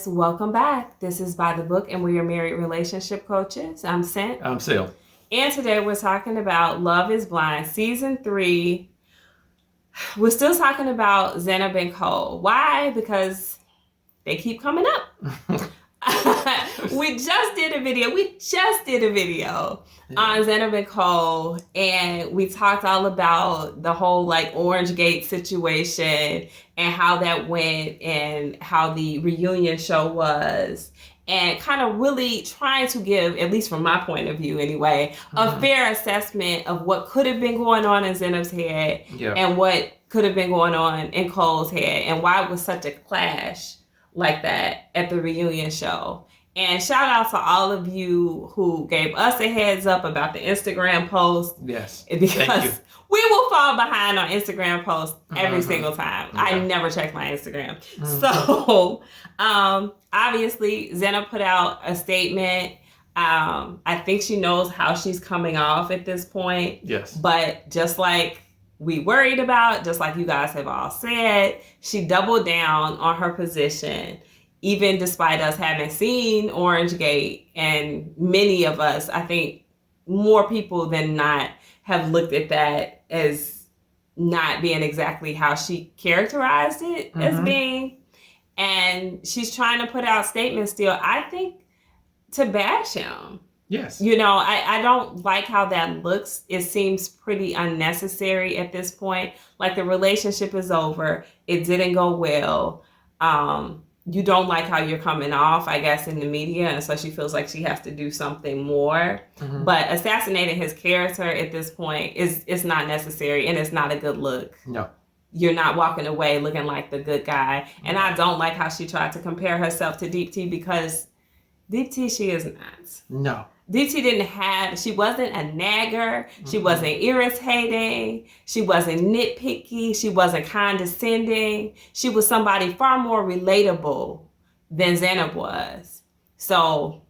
guys, welcome back. This is By the Book, and we're your married relationship coaches. I'm Cent. I'm Sil. And today we're talking about Love is Blind, Season 3. We're still talking about Zanab and Cole. Why? Because they keep coming up. We just did a video on Zanab and Cole, and we talked all about the whole Orange Gate situation and how that went and how the reunion show was, and kind of really trying to give, at least from my point of view anyway, a fair assessment of what could have been going on in Zanab's head and what could have been going on in Cole's head, and why it was such a clash like that at the reunion show. And shout out to all of you who gave us a heads up about the Instagram post. Yes. Because we will fall behind on Instagram posts every single time. Okay. I never check my Instagram. So obviously Zanab put out a statement. I think she knows how she's coming off at this point. Yes. But just like we worried about, just like you guys have all said, she doubled down on her position, even despite us having seen Orange Gate, and many of us, I think more people than not, have looked at that as not being exactly how she characterized it as being. And she's trying to put out statements still, I think, to bash him. Yes. You know, I don't like how that looks. It seems pretty unnecessary at this point. Like, the relationship is over. It didn't go well. You don't like how you're coming off, I guess, in the media. And so she feels like she has to do something more. But assassinating his character at this point is not necessary. And it's not a good look. No. You're not walking away looking like the good guy. And I don't like how she tried to compare herself to Deep T, because Deep T, she is not. No. Deep T she wasn't a nagger. She wasn't irritating. She wasn't nitpicky. She wasn't condescending. She was somebody far more relatable than Zanab was. So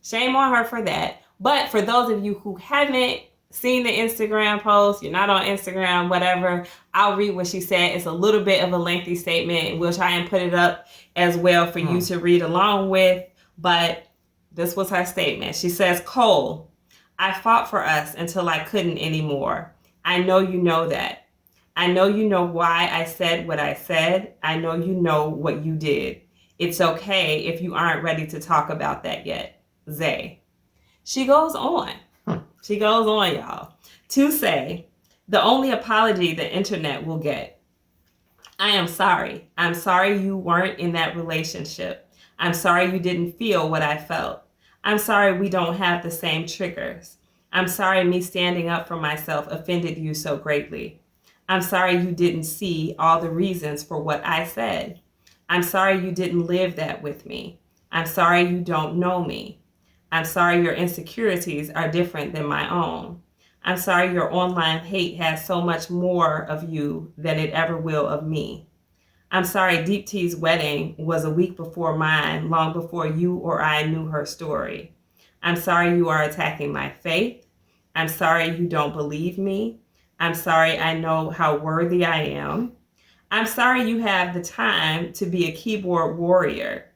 shame on her for that. But for those of you who haven't seen the Instagram post, you're not on Instagram, whatever, I'll read what she said. It's a little bit of a lengthy statement. We'll try and put it up as well for you to read along with. But this was her statement. She says, "Cole, I fought for us until I couldn't anymore. I know you know that. I know you know why I said what I said. I know you know what you did. It's okay if you aren't ready to talk about that yet. Zay." She goes on. She goes on, y'all, to say, "The only apology the internet will get. I am sorry. I'm sorry you weren't in that relationship. I'm sorry you didn't feel what I felt. I'm sorry we don't have the same triggers. I'm sorry me standing up for myself offended you so greatly. I'm sorry you didn't see all the reasons for what I said. I'm sorry you didn't live that with me. I'm sorry you don't know me. I'm sorry your insecurities are different than my own. I'm sorry your online hate has so much more of you than it ever will of me. I'm sorry Deep T's wedding was a week before mine, long before you or I knew her story. I'm sorry you are attacking my faith. I'm sorry you don't believe me. I'm sorry I know how worthy I am. I'm sorry you have the time to be a keyboard warrior.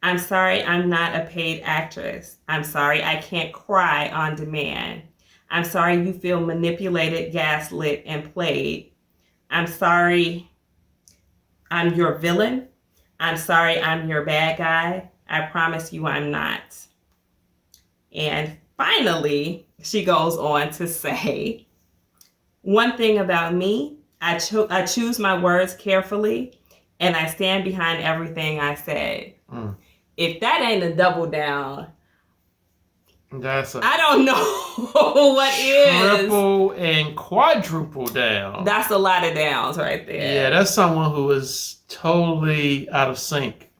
I'm sorry I'm not a paid actress. I'm sorry I can't cry on demand. I'm sorry you feel manipulated, gaslit, and played. I'm sorry I'm your villain. I'm sorry I'm your bad guy. I promise you I'm not." And finally, she goes on to say, "One thing about me, I choose my words carefully, and I stand behind everything I said." If that ain't a double down, I don't know what is. Triple and quadruple down. That's a lot of downs right there. Yeah, that's someone who is totally out of sync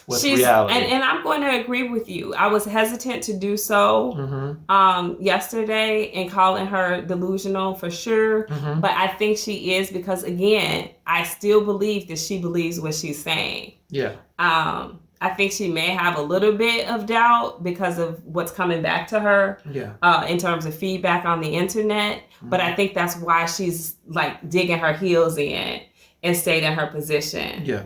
with reality. And I'm going to agree with you. I was hesitant to do so yesterday in calling her delusional for sure. But I think she is, because, again, I still believe that she believes what she's saying. Yeah. I think she may have a little bit of doubt because of what's coming back to her in terms of feedback on the internet. But I think that's why she's digging her heels in and stayed in her position. Yeah.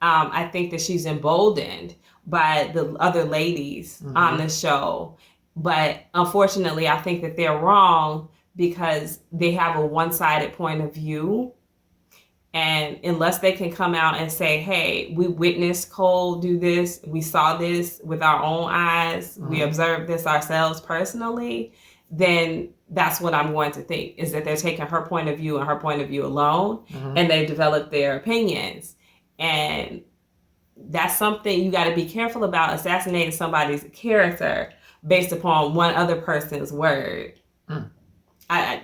I think that she's emboldened by the other ladies on the show. But unfortunately, I think that they're wrong because they have a one-sided point of view. And unless they can come out and say, hey, we witnessed Cole do this, we saw this with our own eyes, we observed this ourselves personally, then that's what I'm going to think, is that they're taking her point of view and her point of view alone, and they've developed their opinions. And that's something you got to be careful about, assassinating somebody's character based upon one other person's word.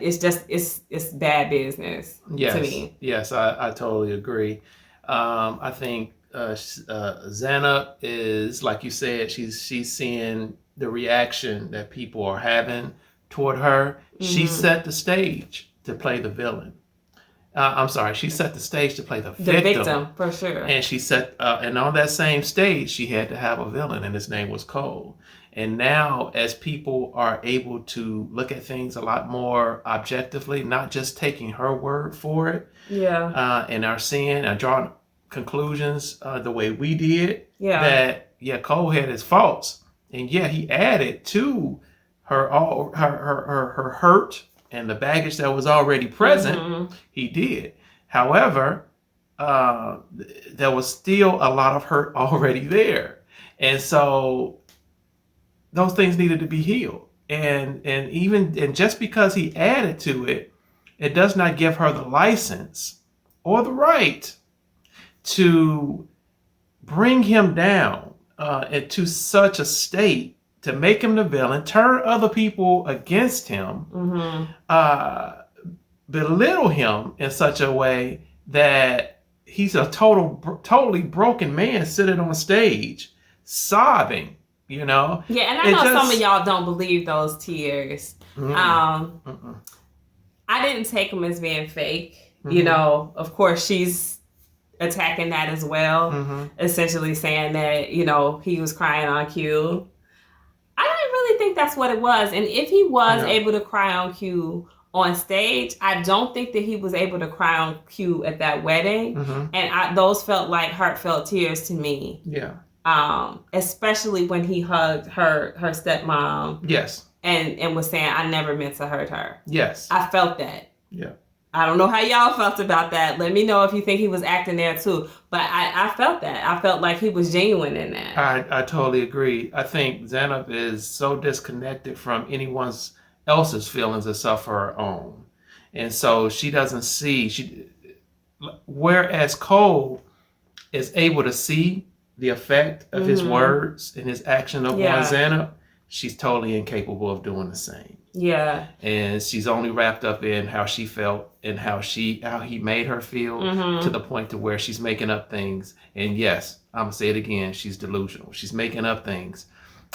It's bad business to me. Yes, I totally agree. I think Zanab is, like you said, she's seeing the reaction that people are having toward her. She set the stage to play the villain. I'm sorry, she set the stage to play the victim, for sure. And she set, and on that same stage, she had to have a villain, and his name was Cole. And now, as people are able to look at things a lot more objectively, not just taking her word for it, and are seeing and drawing conclusions the way we did, that Cole had his faults, and he added to her hurt and the baggage that was already present. He did. However, there was still a lot of hurt already there, and so those things needed to be healed. And just because he added to it, it does not give her the license or the right to bring him down into such a state, to make him the villain, turn other people against him, belittle him in such a way that he's a totally broken man sitting on stage sobbing. And I know some of y'all don't believe those tears. I didn't take them as being fake. Of course, she's attacking that as well, essentially saying that, he was crying on cue. I didn't really think that's what it was. And if he was able to cry on cue on stage, I don't think that he was able to cry on cue at that wedding. And those felt like heartfelt tears to me. Especially when he hugged her stepmom. And was saying, I never meant to hurt her. I felt that. I don't know how y'all felt about that. Let me know if you think he was acting there too. But I felt that. I felt like he was genuine in that. I totally agree. I think Zanab is so disconnected from anyone else's feelings except for her own. And so she doesn't see. Whereas Cole is able to see the effect of his words and his action upon Zanab, she's totally incapable of doing the same. And she's only wrapped up in how she felt and how he made her feel, to the point to where she's making up things. And yes, I'm gonna say it again, she's delusional. She's making up things,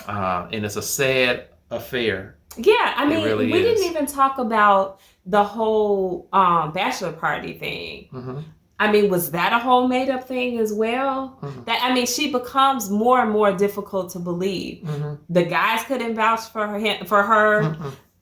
and it's a sad affair. I mean, really we didn't even talk about the whole bachelor party thing. I mean, was that a whole made up thing as well? She becomes more and more difficult to believe. The guys couldn't vouch for her.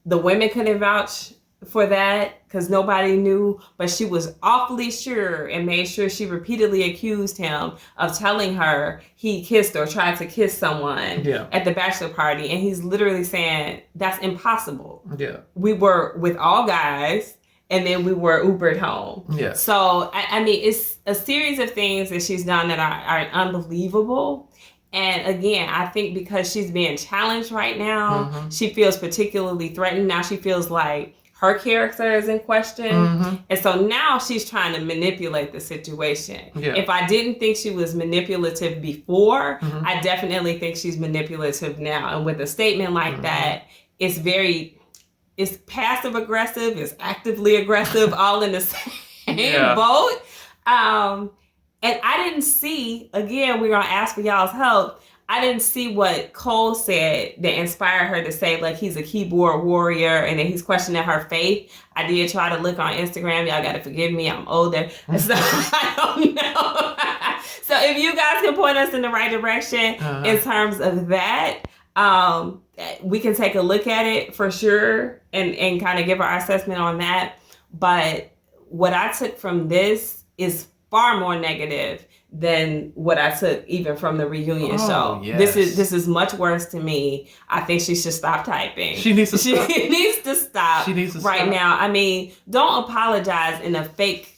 The women couldn't vouch for that because nobody knew, but she was awfully sure and made sure she repeatedly accused him of telling her he kissed or tried to kiss someone at the bachelor party. And he's literally saying, that's impossible. We were with all guys. And then we were Ubered home. So, it's a series of things that she's done that are unbelievable. And again, I think because she's being challenged right now, she feels particularly threatened. Now she feels like her character is in question. And so now she's trying to manipulate the situation. If I didn't think she was manipulative before, I definitely think she's manipulative now. And with a statement like that, it's passive aggressive, it's actively aggressive, all in the same boat. And I didn't see, again, we're going to ask for y'all's help. I didn't see what Cole said that inspired her to say, like, he's a keyboard warrior and then he's questioning her faith. I did try to look on Instagram. Y'all got to forgive me. I'm older. So I don't know. So if you guys can point us in the right direction in terms of that, we can take a look at it for sure and kind of give our assessment on that. But what I took from this is far more negative than what I took even from the reunion show. Yes. This is much worse to me. I think she should stop typing. She needs to stop. She needs to stop She needs to right stop. now. I mean, don't apologize in a fake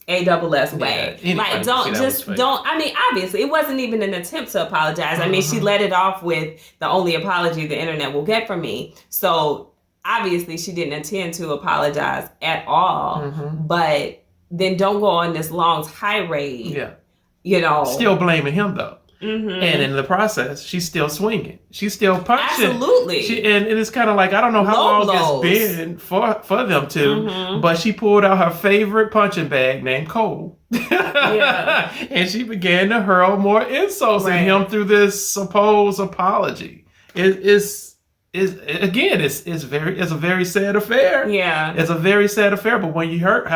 ASS way. Yeah, like, don't. I mean, obviously, it wasn't even an attempt to apologize. I mean, she let it off with the only apology the internet will get from me. So obviously, she didn't intend to apologize at all. But then don't go on this long tirade. Yeah. You know, still blaming him though. And in the process, she's still swinging. She's still punching. Absolutely. And it's kind of like, I don't know how long it's been for them two, but she pulled out her favorite punching bag named Cole. Yeah. And she began to hurl more insults at him through this supposed apology. It's a very sad affair. Yeah. It's a very sad affair. But when you hurt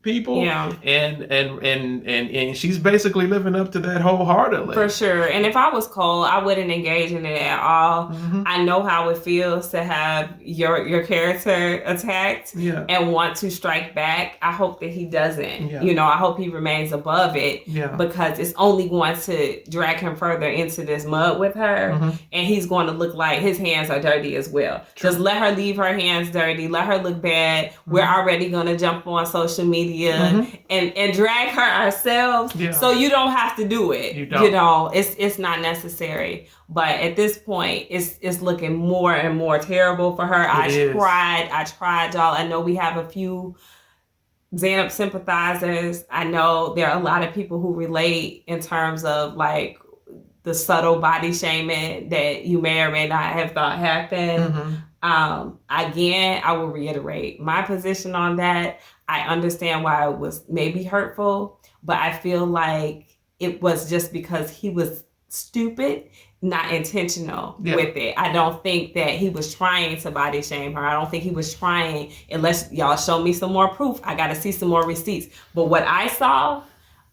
people. Yeah. And she's basically living up to that wholeheartedly. For sure. And if I was Cole, I wouldn't engage in it at all. I know how it feels to have your character attacked and want to strike back. I hope that he doesn't. Yeah. You know, I hope he remains above it because it's only going to drag him further into this mud with her. And he's going to look like his hands are dirty as well. True. Just let her leave her hands dirty. Let her look bad. We're already going to jump on social media and drag her ourselves, so you don't have to do it. You know, it's not necessary. But at this point, it's looking more and more terrible for her. I tried, y'all. I know we have a few Zanab sympathizers. I know there are a lot of people who relate in terms of like the subtle body shaming that you may or may not have thought happened. Again, I will reiterate my position on that. I understand why it was maybe hurtful, but I feel like it was just because he was stupid, not intentional with it. I don't think that he was trying to body shame her. I don't think he was trying, unless y'all show me some more proof. I got to see some more receipts. But what I saw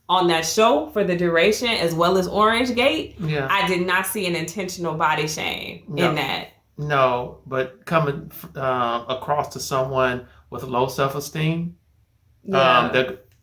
on that show for the duration, as well as Orange Gate, I did not see an intentional body shame in that. No, but coming across to someone with low self-esteem,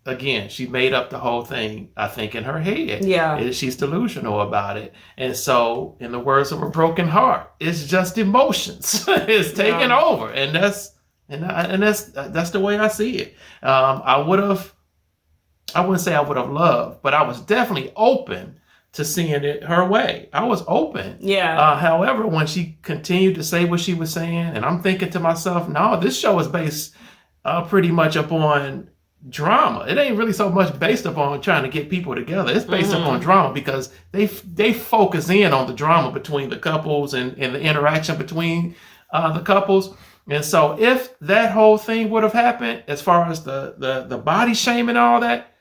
again, she made up the whole thing, I think, in her head. Yeah. She's delusional about it. And so, in the words of a broken heart, it's just emotions. It's taking over. And that's the way I see it. I wouldn't say I would have loved, but I was definitely open to seeing it her way. I was open. Yeah. However, when she continued to say what she was saying, and I'm thinking to myself, no, this show is based pretty much upon drama. It ain't really so much based upon trying to get people together. It's based upon drama because they focus in on the drama between the couples and the interaction between the couples. And so if that whole thing would have happened, as far as the body shame and all that,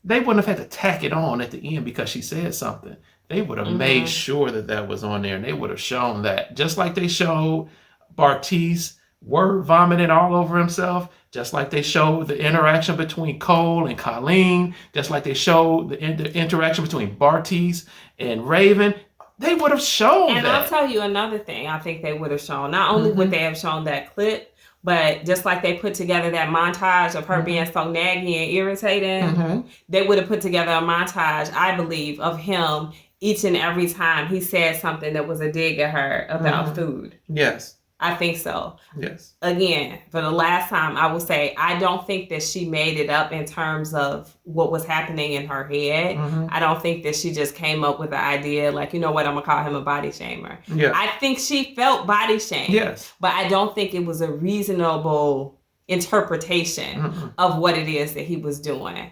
they wouldn't have had to tack it on at the end because she said something. They would have made sure that was on there, and they would have shown that. Just like they showed Bartiz word vomiting all over himself, just like they showed the interaction between Cole and Colleen, just like they showed the interaction between Bartiz and Raven. They would have shown that. And I'll tell you another thing I think they would have shown. Not only would they have shown that clip, but just like they put together that montage of her being so naggy and irritating, they would have put together a montage, I believe, of him each and every time he said something that was a dig at her about food. Yes. I think so. Yes. Again, for the last time, I will say, I don't think that she made it up in terms of what was happening in her head. I don't think that she just came up with the idea, like, you know what, I'm going to call him a body shamer. Yeah. I think she felt body shamed. Yes. But I don't think it was a reasonable interpretation of what it is that he was doing.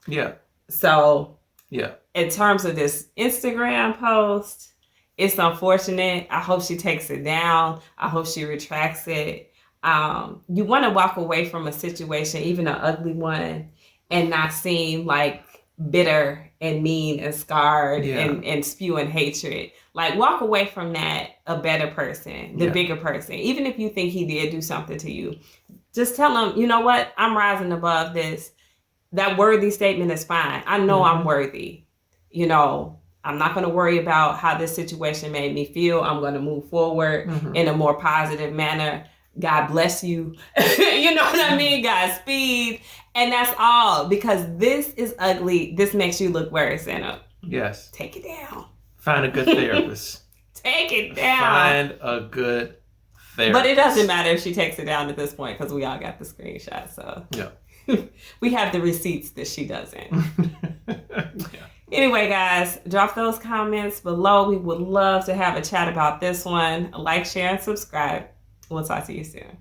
Yeah. So, in terms of this Instagram post, it's unfortunate. I hope she takes it down. I hope she retracts it. You want to walk away from a situation, even an ugly one, and not seem like bitter and mean and scarred and spewing hatred. Like, walk away from that a better person, the bigger person. Even if you think he did do something to you, just tell him, you know what? I'm rising above this. That worthy statement is fine. I know I'm worthy. You know, I'm not going to worry about how this situation made me feel. I'm going to move forward in a more positive manner. God bless you. You know what I mean? Godspeed. And that's all, because this is ugly. This makes you look worse, Zanab. Yes. Take it down. Find a good therapist. Take it down. Find a good therapist. But it doesn't matter if she takes it down at this point, because we all got the screenshot. So yeah. We have the receipts that she doesn't. Yeah. Anyway, guys, drop those comments below. We would love to have a chat about this one. Like, share, and subscribe. We'll talk to you soon.